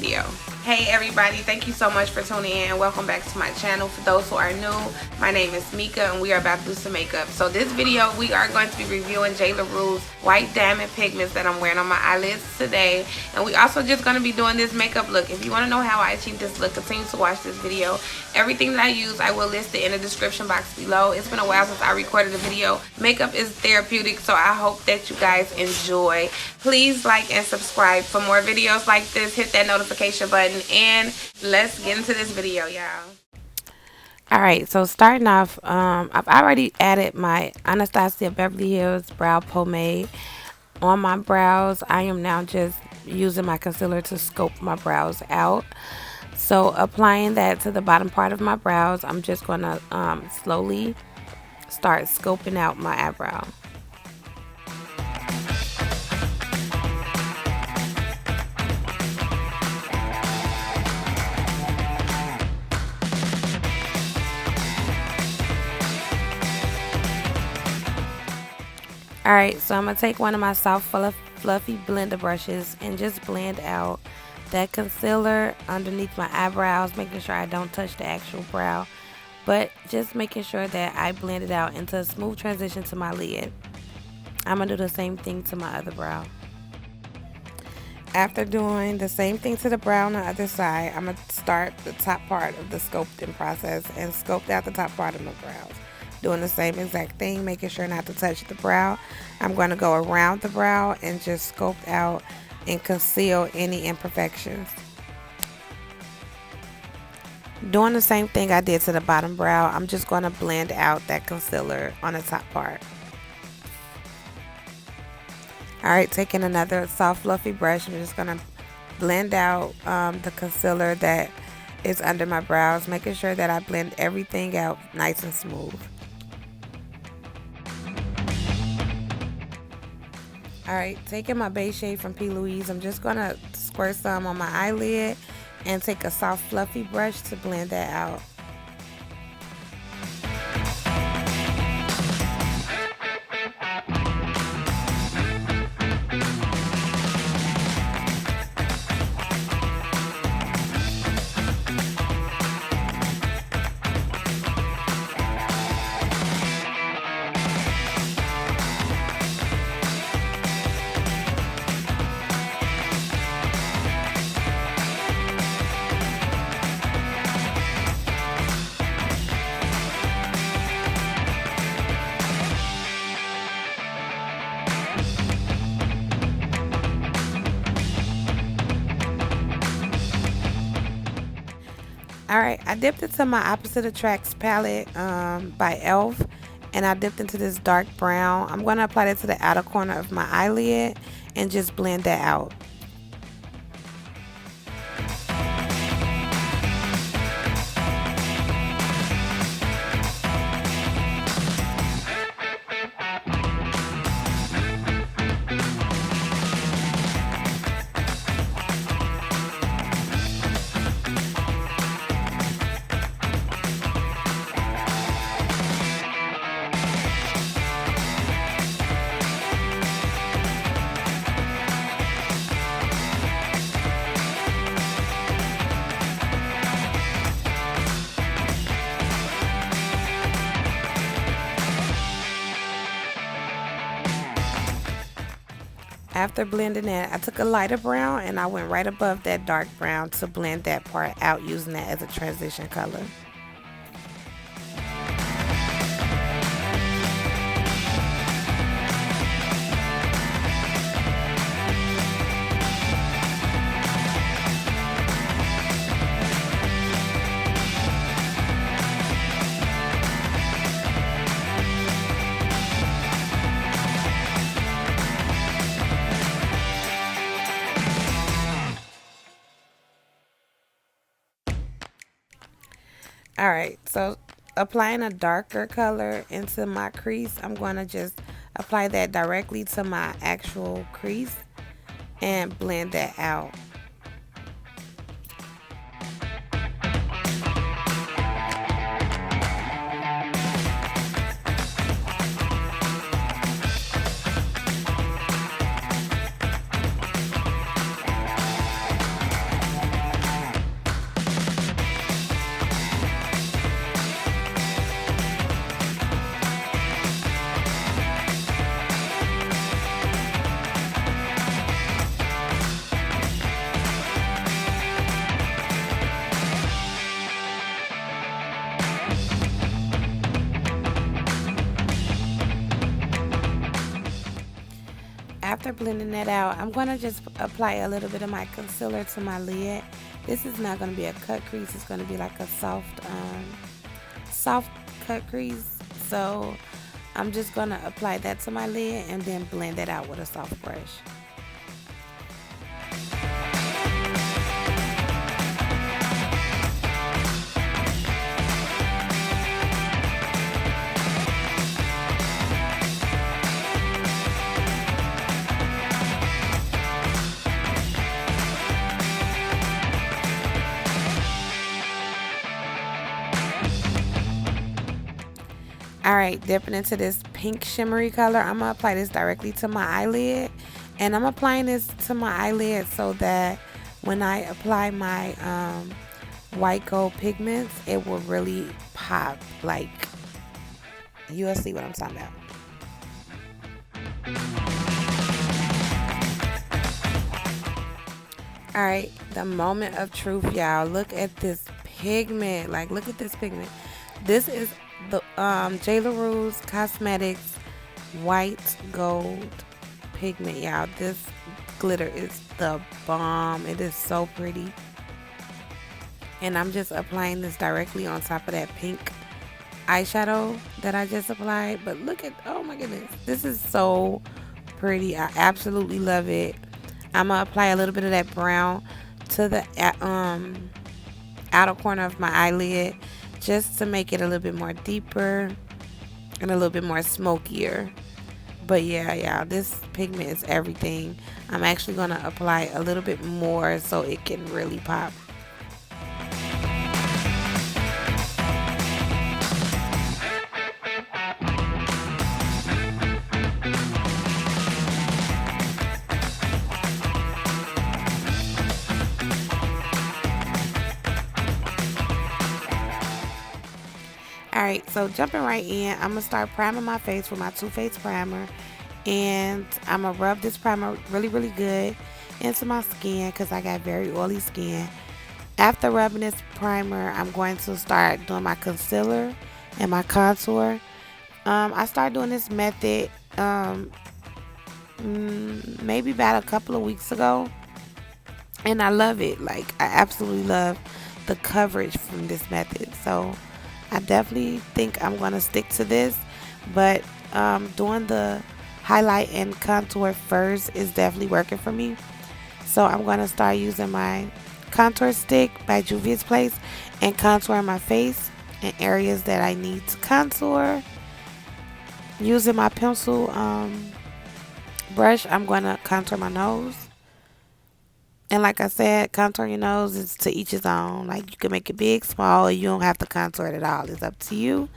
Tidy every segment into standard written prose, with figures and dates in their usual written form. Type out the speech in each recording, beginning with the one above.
video. Hey everybody, thank you so much for tuning in and welcome back to my channel. For those who are new, my name is Mika and we are about to do some makeup. So this video we are going to be reviewing JaLaRue's white diamond pigments that I'm wearing on my eyelids today. And we also just going to be doing this makeup look. If you want to know how I achieve this look, continue to watch this video. Everything that I use I will list it in the description box below. It's been a while since I recorded a video. Makeup is therapeutic, so I hope that you guys enjoy. Please like and subscribe for more videos like this. Hit that notification button and let's get into this video, y'all. Alright, so starting off, I've already added my Anastasia Beverly Hills brow pomade on my brows. I am now just using my concealer to scope my brows out. So applying that to the bottom part of my brows, I'm just going to slowly start scoping out my eyebrow. Alright, so I'm going to take one of my soft fluffy blender brushes and just blend out that concealer underneath my eyebrows, making sure I don't touch the actual brow, but just making sure that I blend it out into a smooth transition to my lid. I'm going to do the same thing to my other brow. After doing the same thing to the brow on the other side, I'm going to start the top part of the sculpting process and sculpt out the top part of my brows. Doing the same exact thing, making sure not to touch the brow. I'm going to go around the brow and just sculpt out and conceal any imperfections. Doing the same thing I did to the bottom brow, I'm just going to blend out that concealer on the top part. Alright, taking another soft fluffy brush, I'm just going to blend out the concealer that is under my brows, making sure that I blend everything out nice and smooth. Alright, taking my base shade from P. Louise, I'm just going to squirt some on my eyelid and take a soft fluffy brush to blend that out. Alright, I dipped into my Opposite Attracts palette by e.l.f. and I dipped into this dark brown. I'm going to apply that to the outer corner of my eyelid and just blend that out. After blending that, I took a lighter brown and I went right above that dark brown to blend that part out, using that as a transition color. Alright, so applying a darker color into my crease, I'm going to just apply that directly to my actual crease and blend that out. after blending that out, I'm going to just apply a little bit of my concealer to my lid. This is not going to be a cut crease. It's going to be like a soft cut crease. So I'm just going to apply that to my lid and then blend it out with a soft brush. Alright, dipping into this pink shimmery color, I'm going to apply this directly to my eyelid. And I'm applying this to my eyelid so that when I apply my white gold pigments, it will really pop. Like, you'll see what I'm talking about. Alright, the moment of truth, y'all. Look at this pigment. Like, look at this pigment. This is the JaLaRue's Cosmetics white gold pigment, y'all. This glitter is the bomb. It is so pretty. And I'm just applying this directly on top of that pink eyeshadow that I just applied. But look at, oh my goodness, this is so pretty. I absolutely love it. I'm gonna apply a little bit of that brown to the outer corner of my eyelid, just to make it a little bit more deeper and a little bit more smokier. But yeah, this pigment is everything. I'm actually going to apply a little bit more so it can really pop. Alright, so jumping right in, I'm going to start priming my face with my TooFaced primer. And I'm going to rub this primer really, really good into my skin because I got very oily skin. After rubbing this primer, I'm going to start doing my concealer and my contour. I started doing this method maybe about a couple of weeks ago. And I love it. Like, I absolutely love the coverage from this method. So I definitely think I'm going to stick to this, but doing the highlight and contour first is definitely working for me. So I'm going to start using my contour stick by Juvia's Place and contouring my face in areas that I need to contour. Using my pencil brush, I'm going to contour my nose. And like I said, contour your nose is to each his own. Like, you can make it big, small, or you don't have to contour it at all. It's up to you.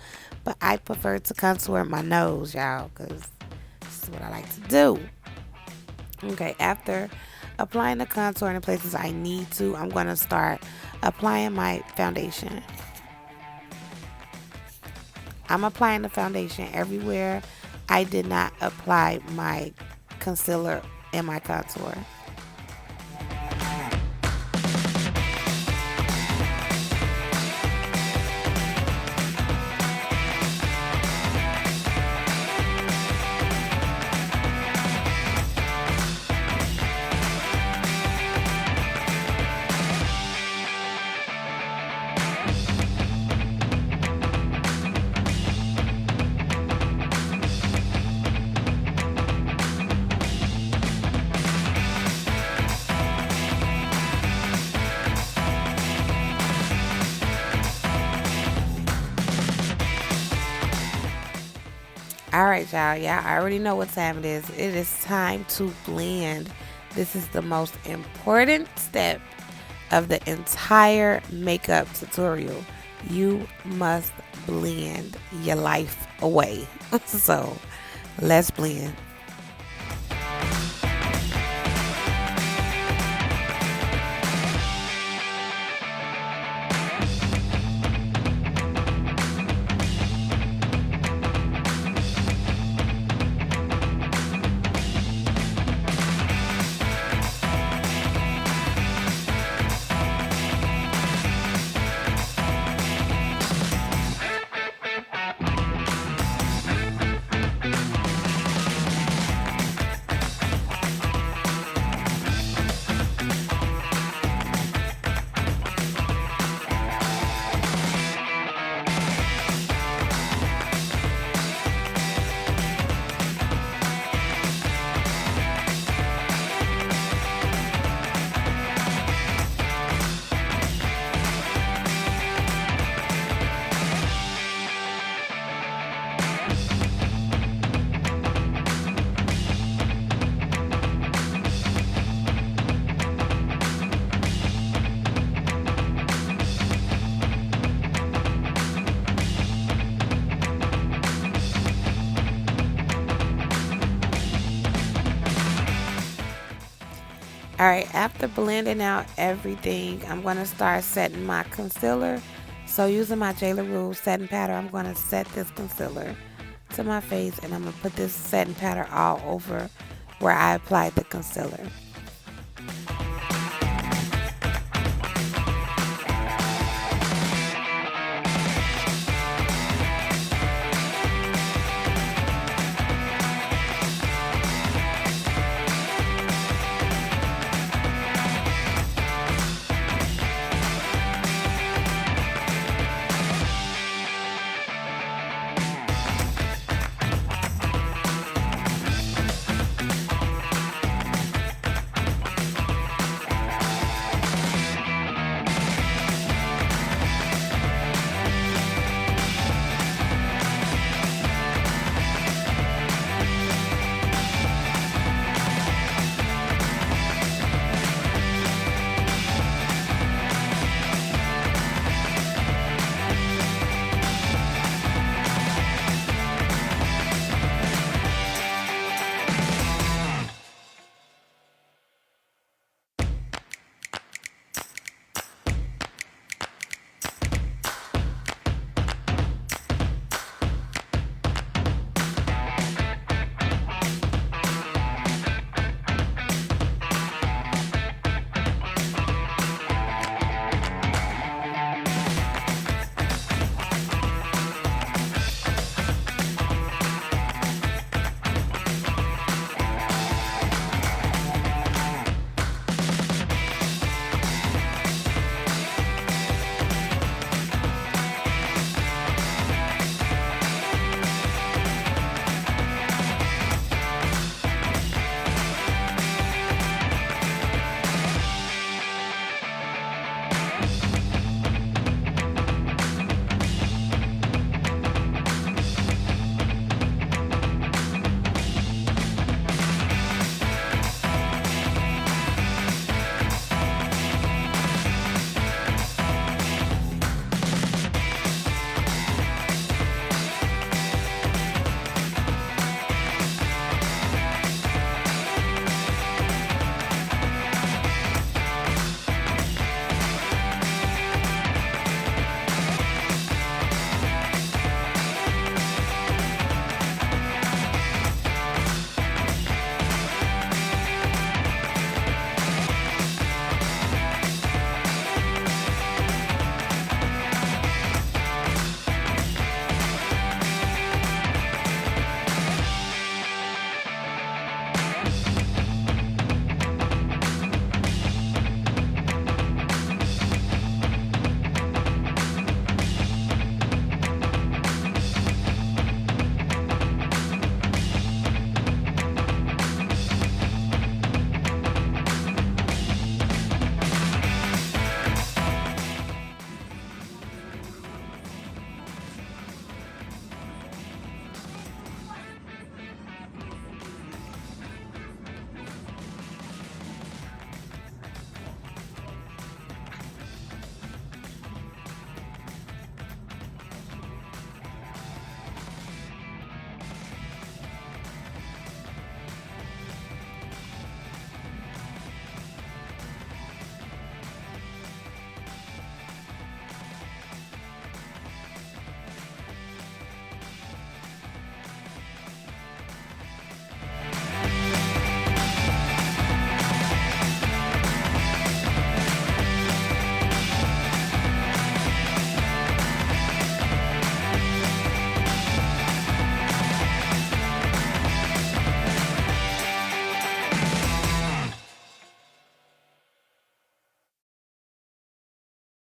But I prefer to contour my nose, y'all, because this is what I like to do. Okay, after applying the contour in the places I need to, I'm going to start applying my foundation. I'm applying the foundation everywhere I did not apply my concealer and my contour. Alright, y'all. Yeah, I already know what time it is. It is time to blend. This is the most important step of the entire makeup tutorial. You must blend your life away. So, let's blend. Alright, after blending out everything, I'm going to start setting my concealer. So using my JaLaRue setting powder, I'm going to set this concealer to my face, and I'm going to put this setting powder all over where I applied the concealer.